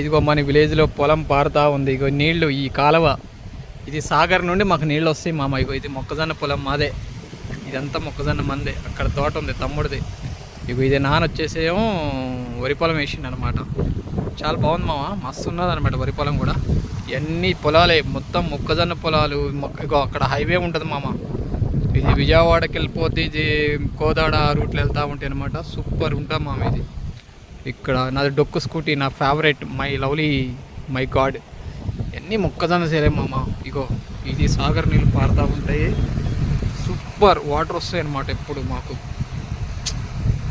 ఇదిగో మన విలేజ్లో పొలం పారుతూ ఉంది. ఇగో నీళ్లు, ఈ కాలువ ఇది సాగర్ నుండి మాకు నీళ్ళు వస్తాయి మామ. ఇగో ఇది మొక్కజొన్న పొలం మాదే, ఇదంతా మొక్కజొన్న మందే. అక్కడ తోట ఉంది తమ్ముడిది. ఇగో ఇది నాన్న వచ్చేసేమో వరి పొలం వేసిండు అనమాట. చాలా బాగుంది మామ, మస్తు ఉన్నది అనమాట వరి పొలం కూడా. ఇవన్నీ పొలాలే, మొత్తం మొక్కజొన్న పొలాలు. ఇగో అక్కడ హైవే ఉంటుంది మామ, ఇది విజయవాడకి వెళ్ళిపోతే ఇది కోదాడ రూట్లో వెళ్తూ ఉంటాయి అనమాట. సూపర్ ఉంటాం మామ ఇది. ఇక్కడ నాది డొక్కు స్కూటీ, నా favourite, my lovely, my God. అన్నీ మొక్కజొన్న సేలే మామ. ఇగో ఇది సాగర్ నీళ్ళు పారుతూ ఉంటాయి, సూపర్ వాటర్ వస్తాయి అన్నమాట ఎప్పుడు మాకు.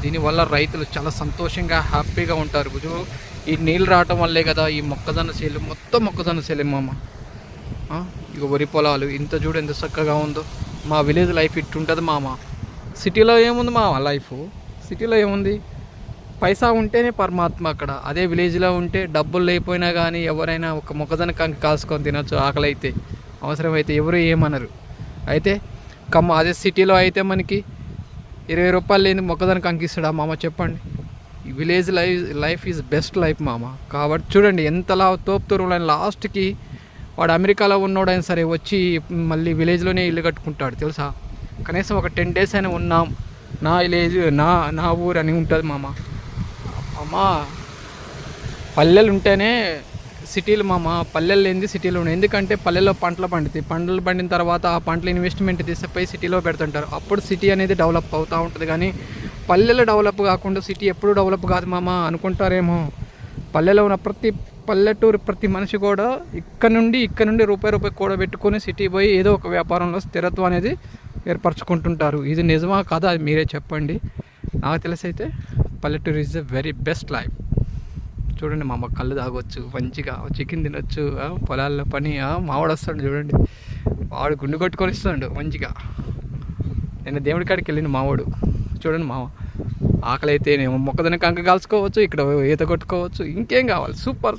దీనివల్ల రైతులు చాలా సంతోషంగా హ్యాపీగా ఉంటారు. ఈ నీళ్ళు రావటం వల్లే కదా ఈ మొక్కజొన్న సేలు, మొత్తం మొక్కజొన్న సేలే మామ. ఇక వరి పొలాలు ఇంత చూడు ఎంత చక్కగా ఉందో. మా విలేజ్ లైఫ్ ఇట్టుంటుంది మామ. సిటీలో ఏముంది మామ లైఫ్, సిటీలో ఏముంది, పైసా ఉంటేనే పరమాత్మ అక్కడ. అదే విలేజ్లో ఉంటే డబ్బులు లేకపోయినా కానీ ఎవరైనా ఒక మొక్కజొన్న కంకి కాసుకొని తినొచ్చు ఆకలి అయితే, అవసరమైతే ఎవరు ఏమనరు. అయితే అదే సిటీలో అయితే మనకి 20 రూపాయలు లేని మొక్కజొన్న కంకి ఇస్తాడా మామ చెప్పండి. ఈ village life is best life మామ. కాబట్టి చూడండి ఎంతలా తోపుతూరు. లాస్ట్కి వాడు అమెరికాలో ఉన్నోడైనా సరే వచ్చి మళ్ళీ విలేజ్లోనే ఇల్లు కట్టుకుంటాడు తెలుసా. కనీసం ఒక 10 days అయినా ఉన్నాం, నా విలేజ్ నా ఊరు అని ఉంటుంది మామ. అమ్మా పల్లెలు ఉంటేనే సిటీలు మామ, పల్లెలు లేనిది సిటీలు ఉన్నాయి. ఎందుకంటే పల్లెల్లో పంటలు పండుతాయి, పంటలు పండిన తర్వాత ఆ పంటలు ఇన్వెస్ట్మెంట్ తీసుకుపోయి సిటీలో పెడుతుంటారు. అప్పుడు సిటీ అనేది డెవలప్ అవుతూ ఉంటుంది. కానీ పల్లెలు డెవలప్ కాకుండా సిటీ ఎప్పుడు డెవలప్ కాదు మామ అనుకుంటారేమో. పల్లెలో ఉన్న పల్లెటూరు ప్రతి మనిషి కూడా ఇక్కడ నుండి రూపాయి కూడబెట్టుకొని సిటీ పోయి ఏదో ఒక వ్యాపారంలో స్థిరత్వం అనేది ఏర్పరచుకుంటుంటారు. ఇది నిజమా కాదా అది మీరే చెప్పండి. నాకు తెలిసైతే పల్లెటూరు is the very best life. చూడండి మామ, కళ్ళు తాగొచ్చు, మంచిగా చికెన్ తినొచ్చు, పొలాల్లో పని. మావాడు వస్తాడు చూడండి, వాడు గుండు కొట్టుకొని ఇస్తాడు మంచిగా. నేను దేవుడి కాడికి వెళ్ళిన మావాడు చూడండి మామ. ఆకలి అయితే నేను మొక్కజొన్న కంక కాల్చుకోవచ్చు, ఇక్కడ ఈత కొట్టుకోవచ్చు, ఇంకేం కావాలి. సూపర్.